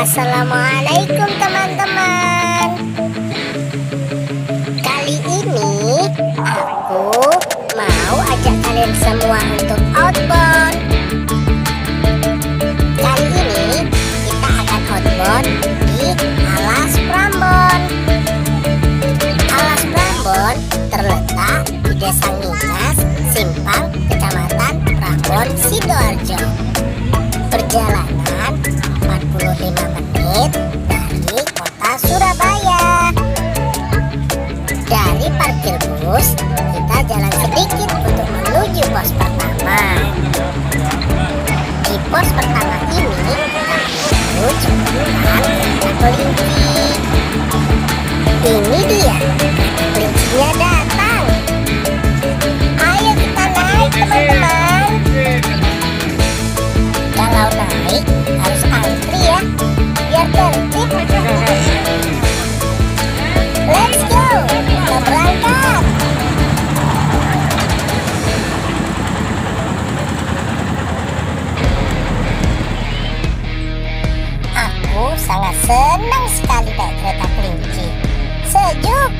Assalamualaikum teman-teman. Kali ini aku mau ajak kalian semua untuk outbound. Kali ini kita akan outbound di Alas Prambon. Alas Prambon terletak di Desa Nginas, Simpang, Kecamatan Prambon, Sidoarjo. Perjalanan 45 menit dari kota Surabaya. Dari parkir bus, kita jalan sedikit untuk menuju pos pertama. Di pos pertama ini, kita menuju jembatan kereta kelinci. Ini dia, kelincinya datang. Ayo kita naik teman-teman. Kalau naik harus antri ya, biar tertib. Let's go, kita berangkat. Aku sangat senang sekali naik kereta kelinci. Sejuk.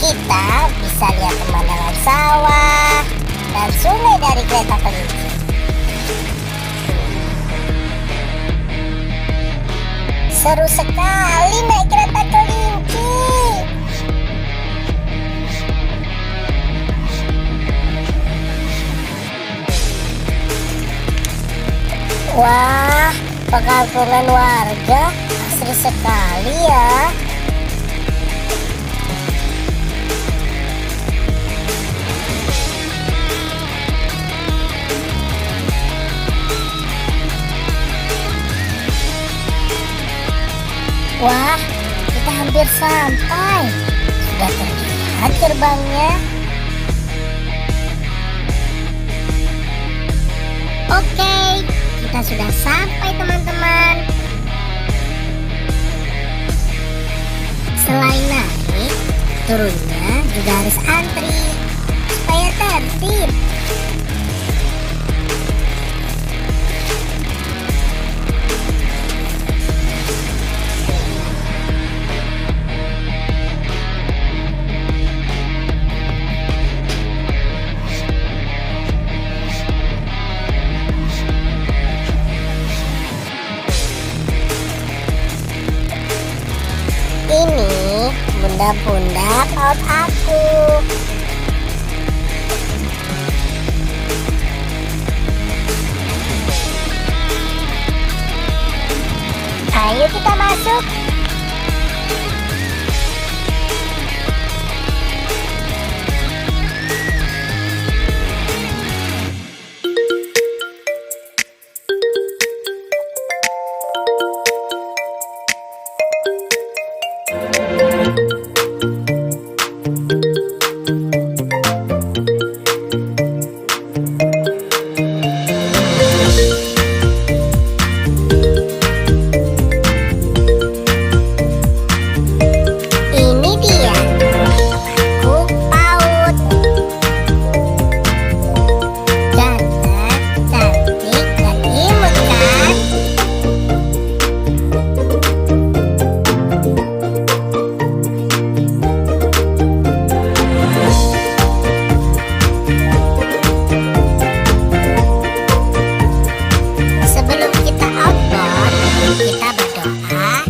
Kita bisa lihat pemandangan sawah dan sungai dari kereta kelinci. Seru sekali naik kereta kelinci. Wah, perkampungan warga asri sekali ya. Wah, kita hampir sampai. Sudah terlihat gerbangnya. Oke, kita sudah sampai teman-teman. Selain naik, turunnya juga harus antri supaya tertib. Ini bunda-bunda paut aku. Ayo kita masuk.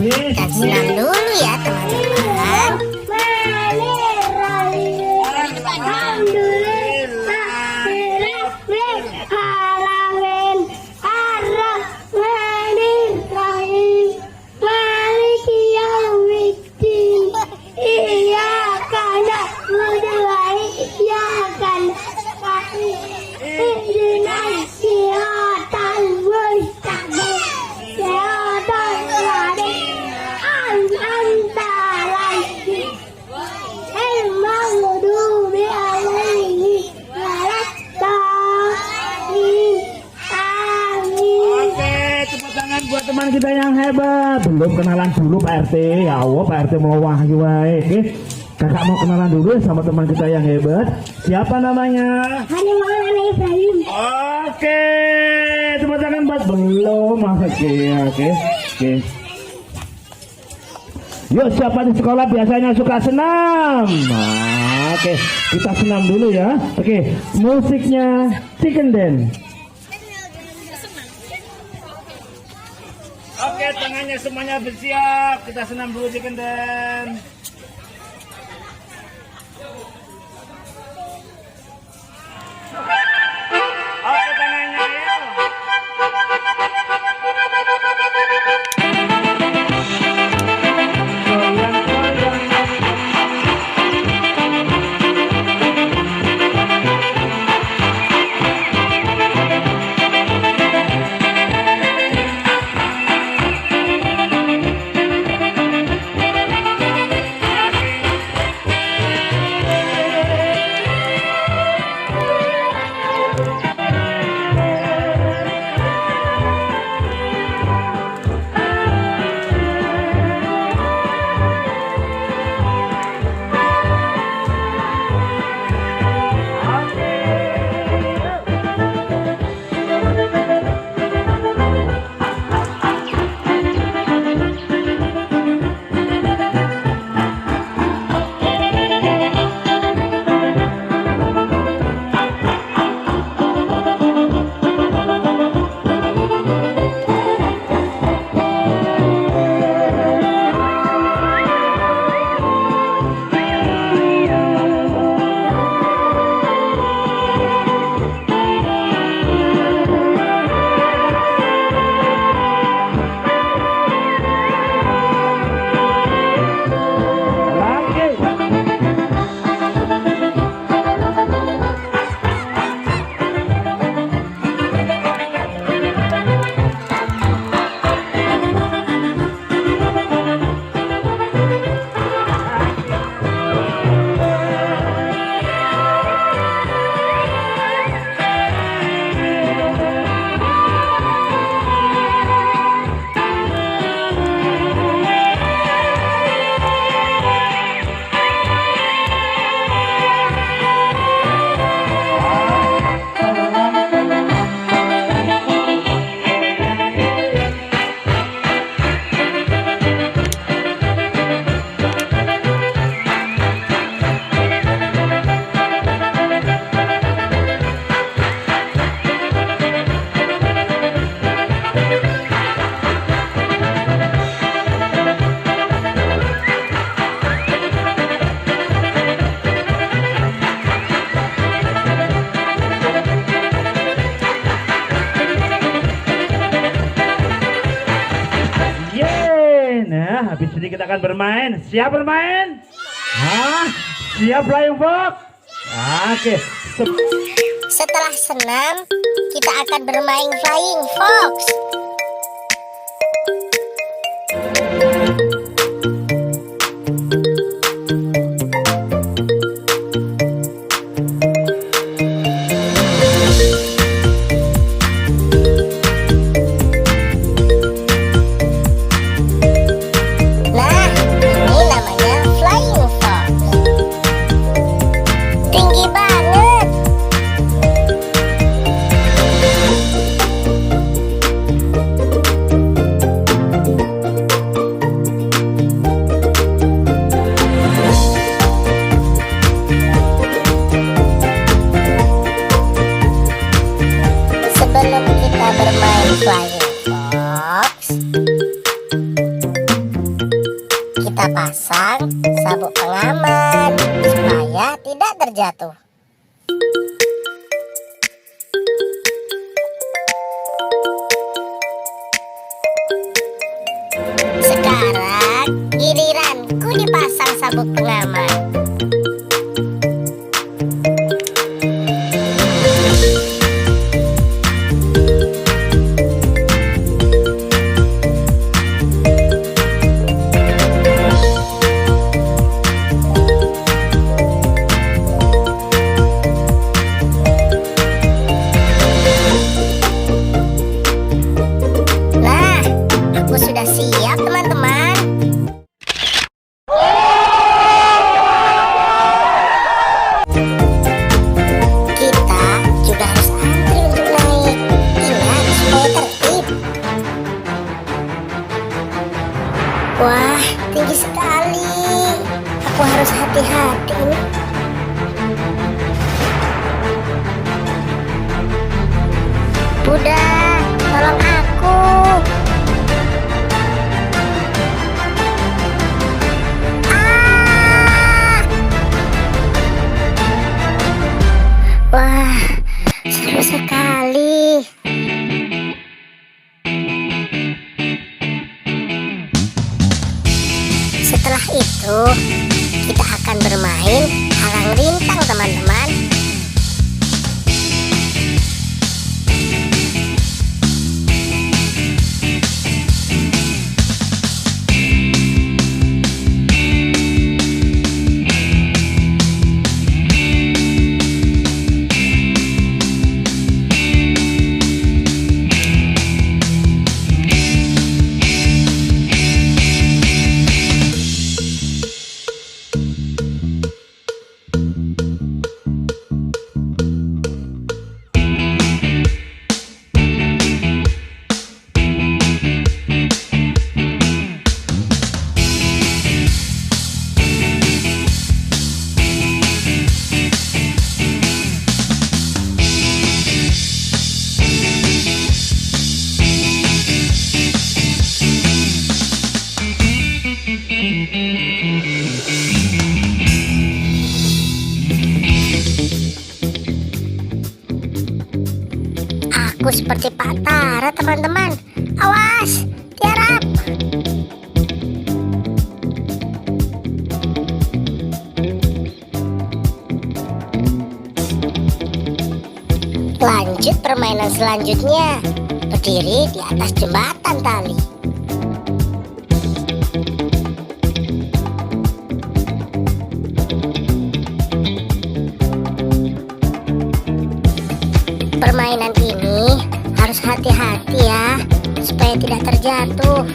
Dan senang dulu ya teman-teman. Buat teman kita yang hebat, belum kenalan dulu Pak RT. Ya Allah, Pak RT mau wahyu wae. Kakak mau kenalan dulu sama teman kita yang hebat. Siapa namanya? Hani Maulana Ibrahim. Oke, tepuk tangan buat belum. Oke. Yuk, siapa di sekolah biasanya suka senam? Nah, oke, kita senam dulu ya. Oke, musiknya Chicken Dance. Oke, tangannya semuanya bersiap. Kita senam dulu Chicken Dance. Oke, tangannya ya. Habis ini kita akan bermain. Siap bermain? Hah? Siap Flying Fox? Oke. Setelah senam, kita akan bermain Flying Fox. Flying Fox, kita pasang sabuk pengaman supaya tidak terjatuh. Sekarang giliranku dipasang sabuk pengaman. Sudah siap teman-teman. Wah, tinggi sekali. Aku harus hati-hati ini. Bunda, tolong aku. Ah! Wah, seru sekali. Setelah itu, kita akan bermain halang rintang, teman-teman. Aku seperti Pak Tara, teman-teman. Awas, tiarap. Lanjut permainan selanjutnya. Berdiri di atas jembatan tali. Permainan ini harus hati-hati ya, supaya tidak terjatuh.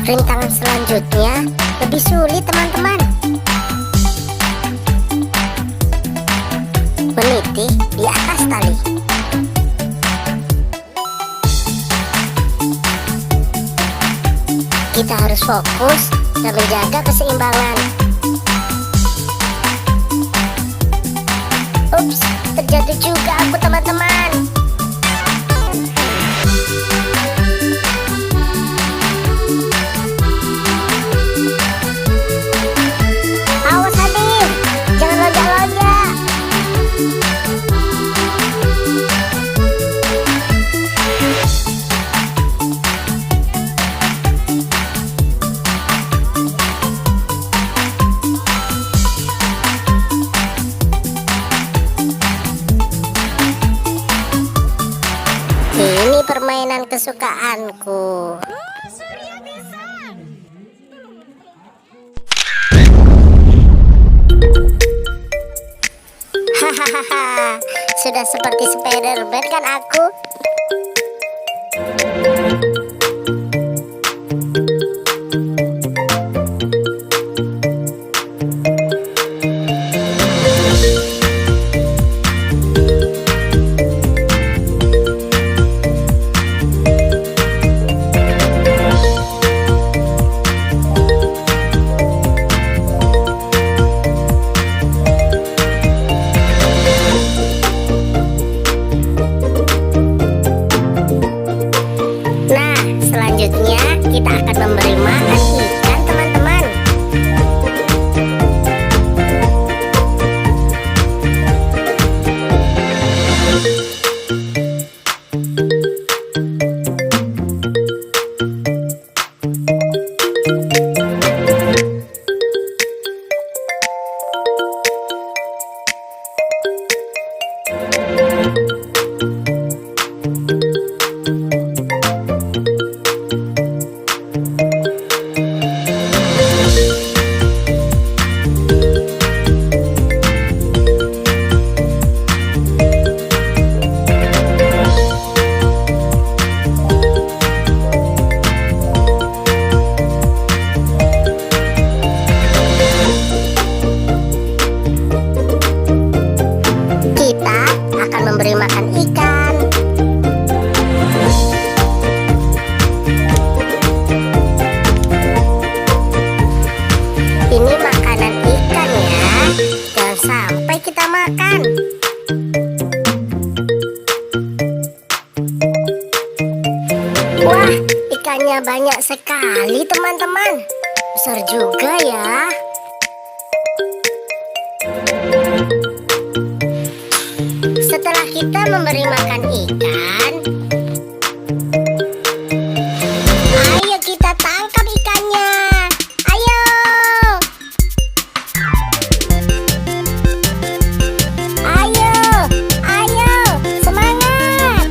Rintangan selanjutnya lebih sulit, teman-teman. Meniti di atas tali. Kita harus fokus dan menjaga keseimbangan. Ups, terjatuh juga aku, teman-teman. Ini permainan kesukaanku. Hahaha, sudah seperti Spider-Man kan aku? sekali teman-teman. Besar juga ya. Setelah kita memberi makan ikan, ayo kita tangkap ikannya. Ayo. Ayo, ayo, semangat.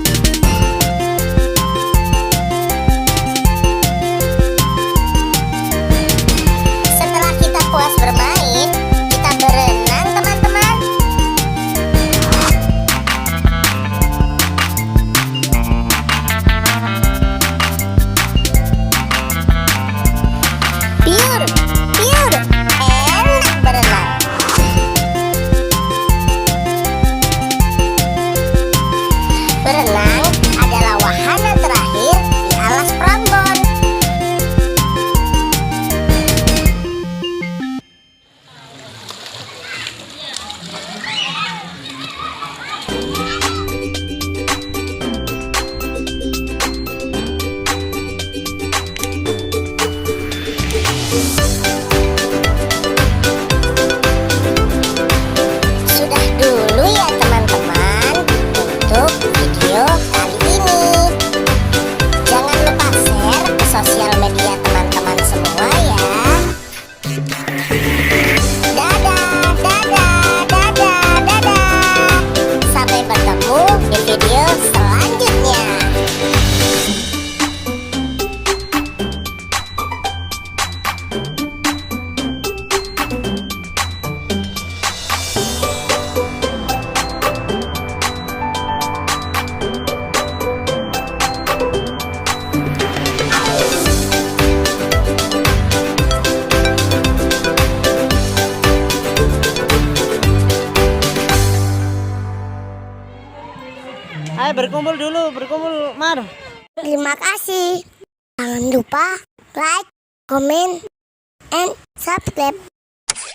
Setelah kita puas bermain, kita berenang teman-teman. Pure, pure, enak berenang. Berenang adalah wahana terakhir di alas Prambon. Sudah dulu ya teman-teman untuk video kali ini. Jangan lupa share ke sosial media teman-teman semua ya. Dadah, dadah, dadah, dadah. Sampai bertemu di video selanjutnya. Ayo berkumpul dulu, berkumpul Mar. Terima kasih. Jangan lupa like, comment, and subscribe.